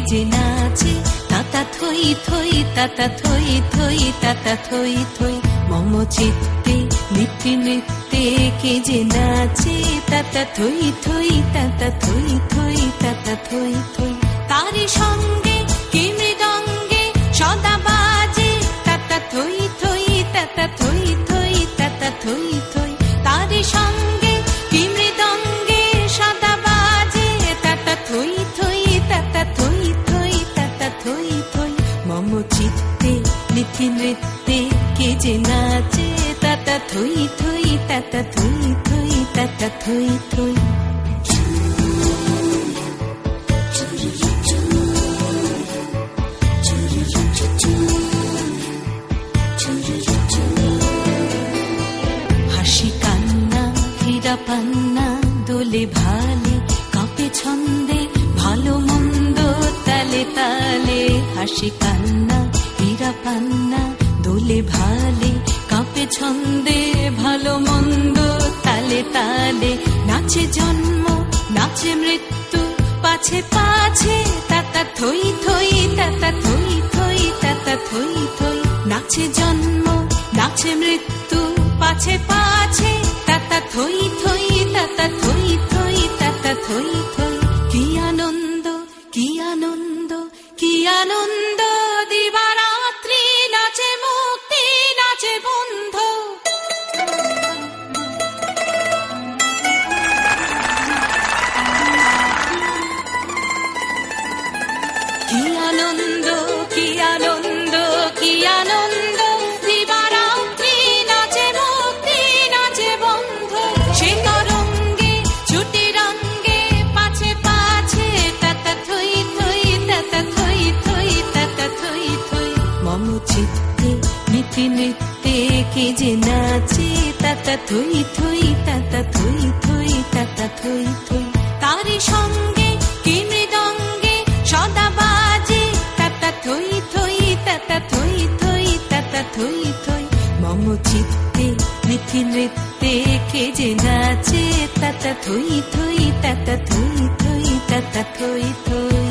যে নাচে তাতা থই থই তাতা থই থই তাতা থই থই মম চিত্তে নিত্যে নৃত্যে কে যে নাচে তাতা থই থই তাতা থই থই তাতা থই থই তারি সঙ্গে কি মৃদঙ্গে সদা বাজে তাতা থই থই তাতা থই থই তাতা থই থই তারি সঙ্গে কি মৃদঙ্গে সদা বাজে তাতা থই থই তাতা থই থই তাতা থই থই মম চিত্তে নিত্যে নৃত্যে কে যে নাচে তাতা থই থই তাতা থই থই তাতা থই থই হাসি কান্না হীরা পান্না দোলে ভালে কাঁপে ছন্দে ভালো মন্দ তালে তালে হাসি কান্না হীরা পান্না দোলে ভালে কাঁপে ছন্দে ভালো মন্দ তালে তালে নাচে জন্ম নাচে মৃত্যু পাছে পাছে তাতা থই থই তাতা থই থই তাতা থই থই নাচে জন্ম নাচে মৃত্যু পাছে পাছে তাতা থই থই তাতা থই থই তাতা থই থই কি আনন্দ কি আনন্দ কি আনন্দ দিবারাত্রি নাচে মুক্তি নাচে বন্ধ কি আনন্দ কি আনন্দ কি আনন্দ দিবারাত্রি নাচে মুক্তি নাচে বন্ধ সে তরঙ্গে ছুটি রঙ্গে পাছে পাছে তাতা থই থই তাতা থই থই তাতা থই থই মম চিত্তে নিত্যে নৃত্যে কে যে নাচে তাতা থই থই তাতা থই থই তাতা থই থই তারি সঙ্গে কি মৃদঙ্গে সদা বাজে তাতা থই থই তাতা থই থই তাতা থই থই মম চিত্তে নিত্যে নৃত্যে কে যে নাচে তাতা থই থই তাতা থই থই তাতা থই থই